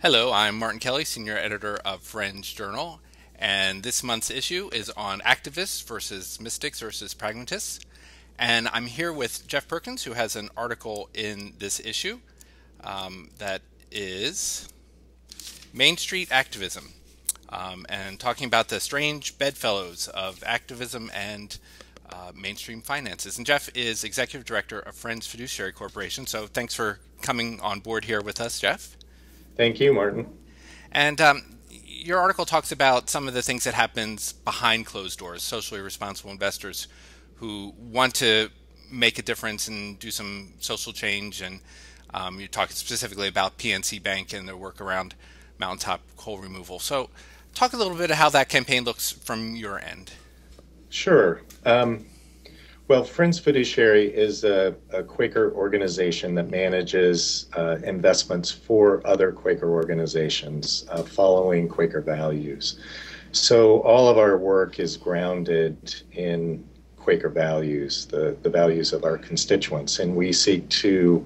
Hello, I'm Martin Kelly, Senior Editor of Friends Journal, and this month's issue is on activists versus mystics versus pragmatists. And I'm here with Jeff Perkins, who has an article in this issue that is Main Street Activism, and talking about the strange bedfellows of activism and mainstream finances. And Jeff is Executive Director of Friends Fiduciary Corporation, so thanks for coming on board here with us, Jeff. Thank you, Martin. And your article talks about some of the things that happens behind closed doors, socially responsible investors who want to make a difference and do some social change. And you talk specifically about PNC Bank and their work around mountaintop coal removal. So talk a little bit of how that campaign looks from your end. Sure. Well, Friends Fiduciary is a Quaker organization that manages investments for other Quaker organizations following Quaker values. So all of our work is grounded in Quaker values, the values of our constituents, and we seek to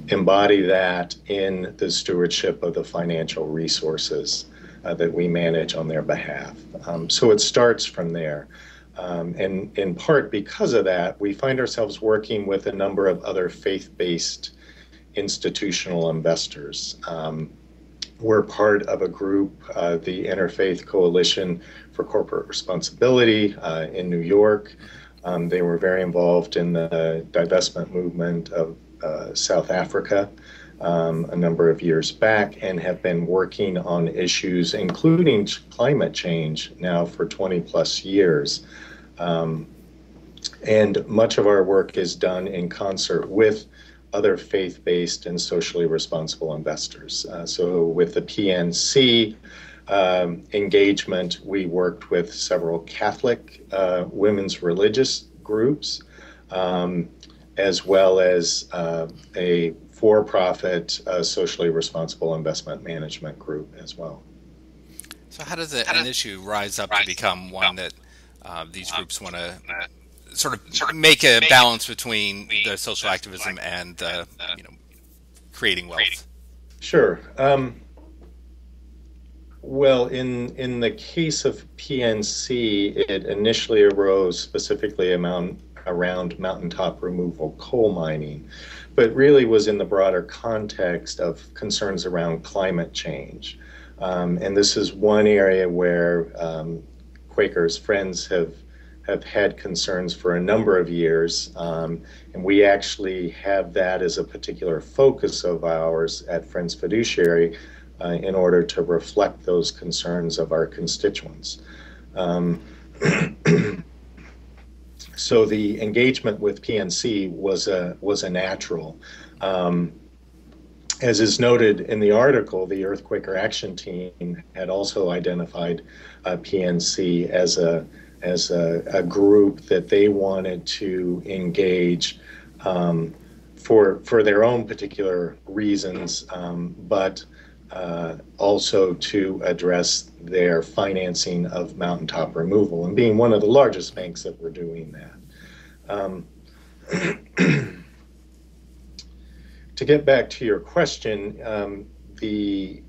embody that in the stewardship of the financial resources that we manage on their behalf. So it starts from there. And in part because of that, we find ourselves working with a number of other faith-based institutional investors. We're part of a group, the Interfaith Coalition for Corporate Responsibility in New York. They were very involved in the divestment movement of South Africa a number of years back and have been working on issues including climate change now for 20 plus years. And much of our work is done in concert with other faith-based and socially responsible investors. So with the PNC engagement, we worked with several Catholic women's religious groups, as well as a for-profit socially responsible investment management group as well. So how does an issue rise up to become one that these groups want to sort of make a balance between the social activism and creating wealth? Sure. Well, in the case of PNC, it initially arose specifically around mountaintop removal coal mining, but really was in the broader context of concerns around climate change. And this is one area where Quakers, Friends have had concerns for a number of years, and we actually have that as a particular focus of ours at Friends Fiduciary in order to reflect those concerns of our constituents. So the engagement with PNC was a natural. As is noted in the article, the Earthquaker Action Team had also identified PNC as a group that they wanted to engage for their own particular reasons, but also to address their financing of mountaintop removal, and being one of the largest banks that were doing that. To get back to your question, the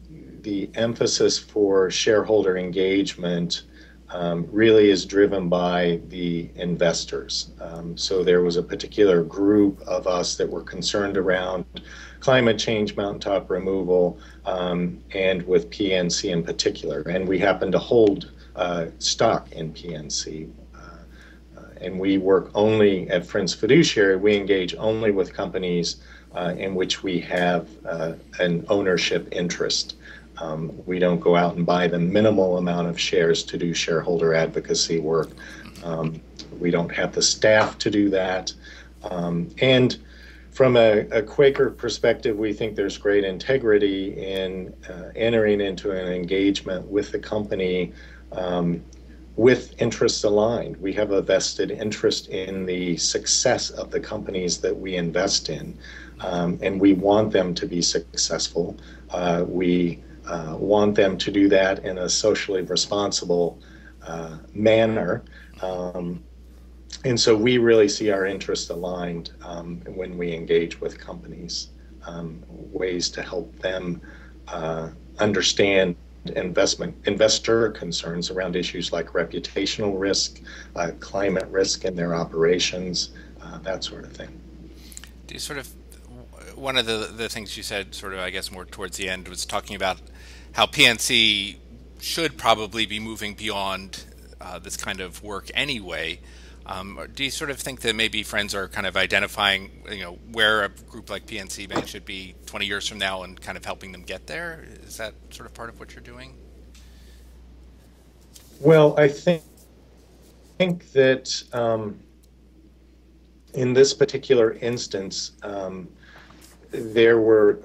emphasis for shareholder engagement really is driven by the investors. So there was a particular group of us that were concerned around climate change, mountaintop removal, and with PNC in particular. And we happen to hold stock in PNC. And we work only at Friends Fiduciary, we engage only with companies in which we have an ownership interest. We don't go out and buy the minimal amount of shares to do shareholder advocacy work. We don't have the staff to do that. And from a Quaker perspective, we think there's great integrity in entering into an engagement with the company with interests aligned. We have a vested interest in the success of the companies that we invest in, and we want them to be successful. We want them to do that in a socially responsible manner. And so we really see our interests aligned when we engage with companies, ways to help them understand investor concerns around issues like reputational risk, climate risk in their operations, that sort of thing. Do you sort of, one of the things you said sort of, I guess, more towards the end was talking about how PNC should probably be moving beyond this kind of work anyway. Do you sort of think that maybe Friends are kind of identifying, where a group like PNC Bank should be 20 years from now and kind of helping them get there? Is that sort of part of what you're doing? Well, I think that in this particular instance, there were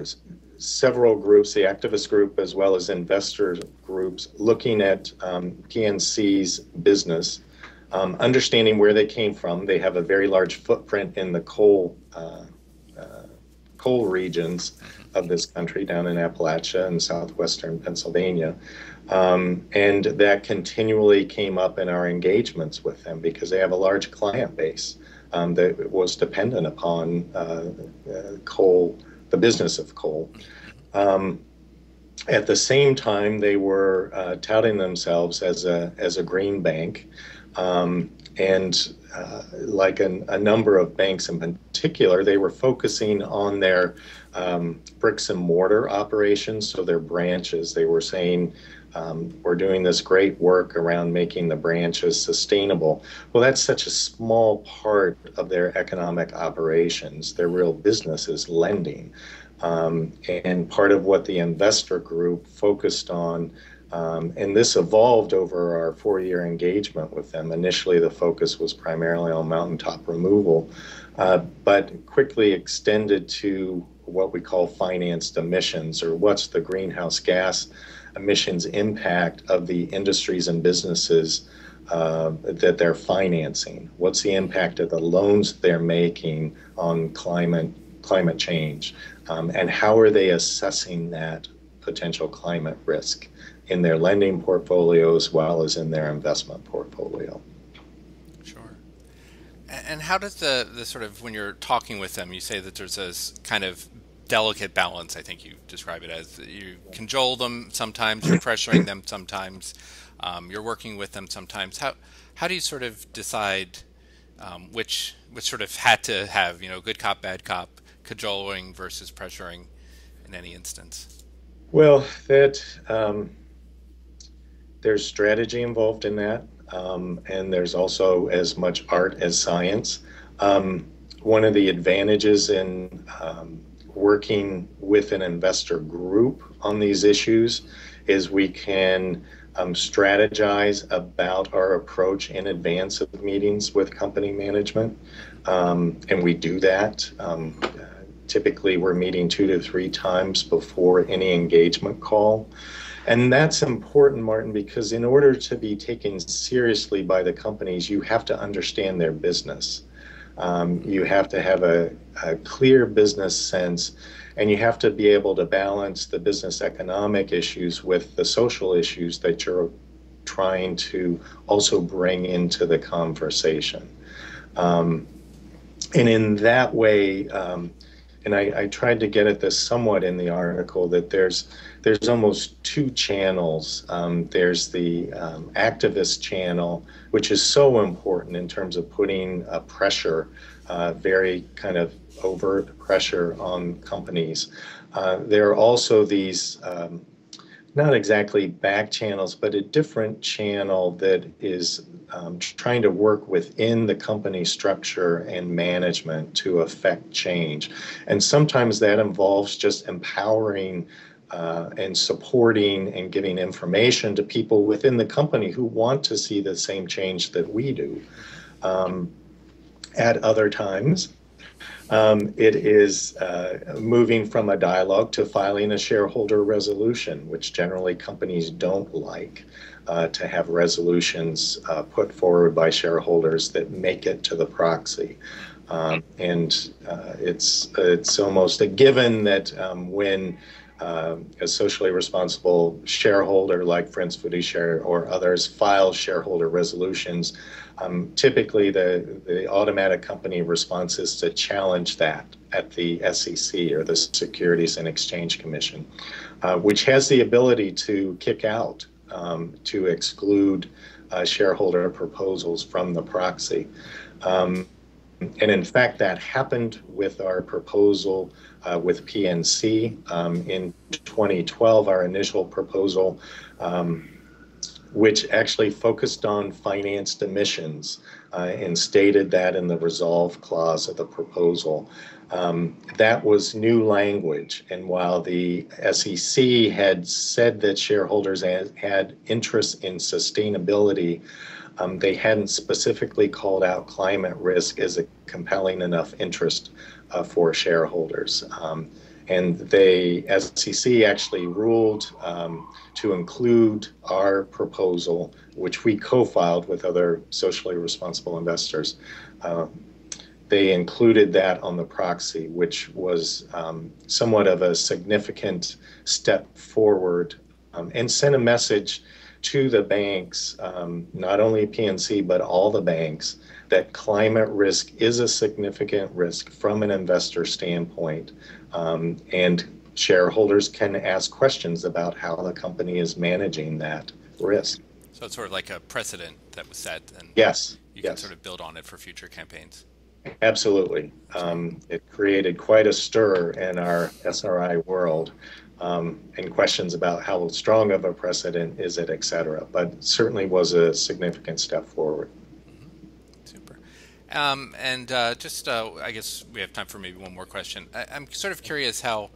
several groups, the activist group as well as investor groups, looking at PNC's business, understanding where they came from. They have a very large footprint in the coal regions of this country, down in Appalachia and southwestern Pennsylvania. And that continually came up in our engagements with them because they have a large client base that was dependent upon coal, the business of coal. At the same time, they were touting themselves as a green bank. And like a number of banks in particular, they were focusing on their bricks and mortar operations, so their branches. They were saying, we're doing this great work around making the branches sustainable. Well, that's such a small part of their economic operations. Their real business is lending. And part of what the investor group focused on, and this evolved over our 4-year engagement with them. Initially, the focus was primarily on mountaintop removal, but quickly extended to what we call financed emissions, or what's the greenhouse gas emissions impact of the industries and businesses that they're financing. What's the impact of the loans they're making on climate change, and how are they assessing that potential climate risk in their lending portfolio as well as in their investment portfolio. Sure. And how does the sort of, when you're talking with them, you say that there's this kind of delicate balance, I think you describe it as. You cajole them sometimes, you're pressuring them sometimes, you're working with them sometimes. How do you sort of decide which sort of hat to have, good cop, bad cop, cajoling versus pressuring in any instance? Well, there's strategy involved in that, and there's also as much art as science. One of the advantages in working with an investor group on these issues is we can strategize about our approach in advance of meetings with company management, and we do that. Typically, we're meeting 2 to 3 times before any engagement call. And that's important, Martin, because in order to be taken seriously by the companies, you have to understand their business. You have to have a clear business sense, and you have to be able to balance the business economic issues with the social issues that you're trying to also bring into the conversation. And in that way, and I tried to get at this somewhat in the article, that there's almost 2 channels. There's the activist channel, which is so important in terms of putting pressure, very kind of overt pressure on companies. There are also these, not exactly back channels, but a different channel that is trying to work within the company structure and management to affect change. And sometimes that involves just empowering and supporting and giving information to people within the company who want to see the same change that we do. At other times, it is moving from a dialogue to filing a shareholder resolution, which generally companies don't like, to have resolutions put forward by shareholders that make it to the proxy. And it's almost a given that when a socially responsible shareholder like Friends Fiduciary or others file shareholder resolutions, typically the automatic company response is to challenge that at the SEC or the Securities and Exchange Commission, which has the ability to kick out, to exclude shareholder proposals from the proxy. And in fact, that happened with our proposal with PNC in 2012, our initial proposal, which actually focused on financed emissions and stated that in the resolve clause of the proposal. That was new language. And while the SEC had said that shareholders had interest in sustainability, they hadn't specifically called out climate risk as a compelling enough interest for shareholders. And the SEC actually ruled to include our proposal, which we co-filed with other socially responsible investors. They included that on the proxy, which was somewhat of a significant step forward and sent a message to the banks, not only PNC, but all the banks, that climate risk is a significant risk from an investor standpoint. And shareholders can ask questions about how the company is managing that risk. So it's sort of like a precedent that was set, and yes, you can sort of build on it for future campaigns. Absolutely. It created quite a stir in our SRI world. And questions about how strong of a precedent is it, et cetera. But certainly was a significant step forward. Super. I guess we have time for maybe one more question. I'm sort of curious how,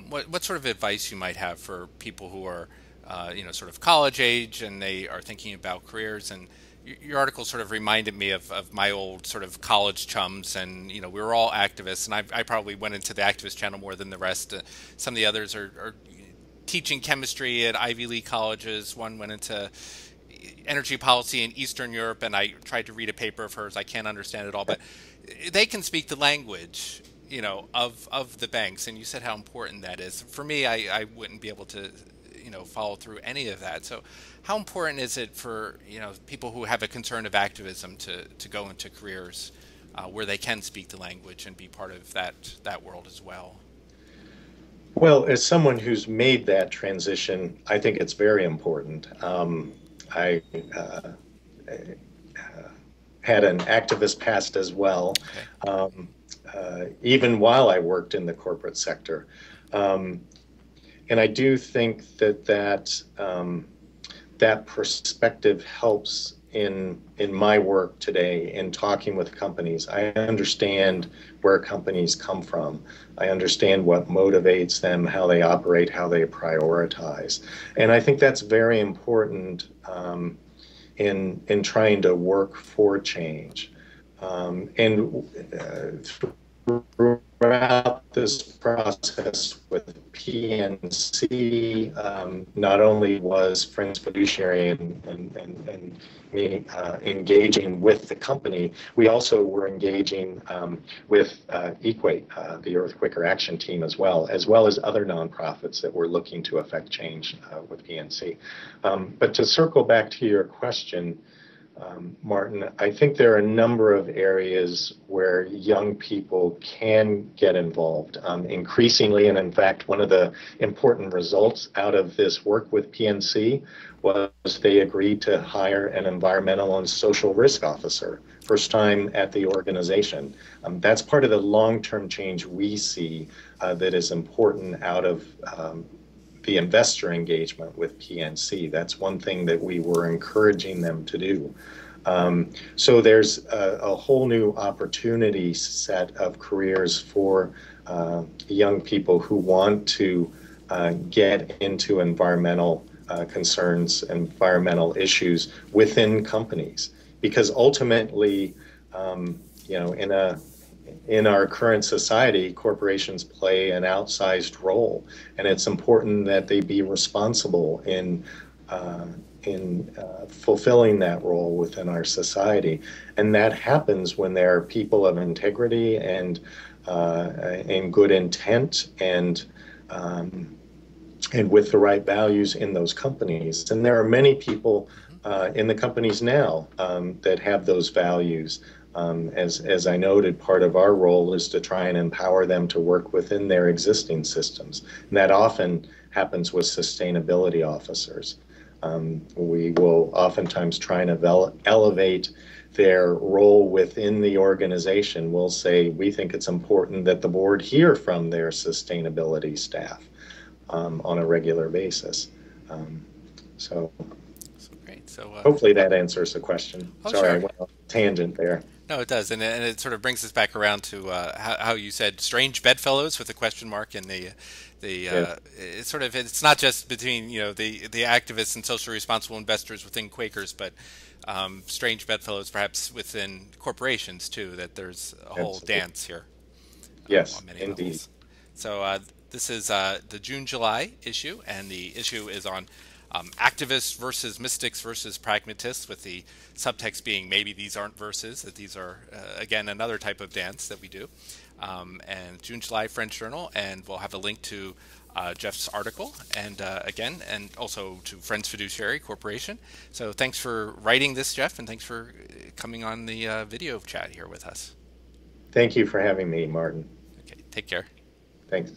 what sort of advice you might have for people who are, sort of college age and they are thinking about careers. And your article sort of reminded me of my old sort of college chums, and we were all activists, and I probably went into the activist channel more than the rest. Some of the others are teaching chemistry at Ivy League colleges. One went into energy policy in Eastern Europe, and I tried to read a paper of hers. I can't understand it all, but they can speak the language, of the banks. And you said how important that is. For me, I wouldn't be able to follow through any of that. So how important is it for people who have a concern of activism to go into careers where they can speak the language and be part of that world as well? Well, as someone who's made that transition, I think it's very important. I had an activist past as well, even while I worked in the corporate sector. And I do think that perspective helps in my work today in talking with companies. I understand where companies come from. I understand what motivates them, how they operate, how they prioritize. And I think that's very important in trying to work for change. Throughout this process with PNC, not only was Friends Fiduciary and me engaging with the company, we also were engaging with Equate, the Earth Quaker Action Team as well as other nonprofits that were looking to affect change with PNC. But to circle back to your question, Martin, I think there are a number of areas where young people can get involved increasingly. And in fact, one of the important results out of this work with PNC was they agreed to hire an environmental and social risk officer, first time at the organization. That's part of the long-term change we see that is important out of the investor engagement with PNC. That's one thing that we were encouraging them to do. So there's a whole new opportunity set of careers for young people who want to get into environmental concerns, environmental issues within companies. Because ultimately, in our current society, corporations play an outsized role, and it's important that they be responsible in fulfilling that role within our society. And that happens when there are people of integrity and good intent and and with the right values in those companies. And there are many people in the companies now that have those values. As I noted, part of our role is to try and empower them to work within their existing systems. And that often happens with sustainability officers. We will oftentimes try and elevate their role within the organization. We'll say, we think it's important that the board hear from their sustainability staff on a regular basis. So Great. So hopefully that answers the question. oh, Sorry, I sure. went on a tangent there. No, it does, and it sort of brings us back around to how you said strange bedfellows with a question mark in the Yes, it's sort of, it's not just between the activists and socially responsible investors within Quakers, but strange bedfellows perhaps within corporations too. That there's a whole absolutely. dance here Yes, on many indeed. levels. So this is the June-July issue, and the issue is on activists versus mystics versus pragmatists, with the subtext being maybe these aren't verses, that these are, again, another type of dance that we do. And June-July French Journal, and we'll have a link to Jeff's article, and again, and also to Friends Fiduciary Corporation. So thanks for writing this, Jeff, and thanks for coming on the video chat here with us. Thank you for having me, Martin. Okay, take care. Thanks.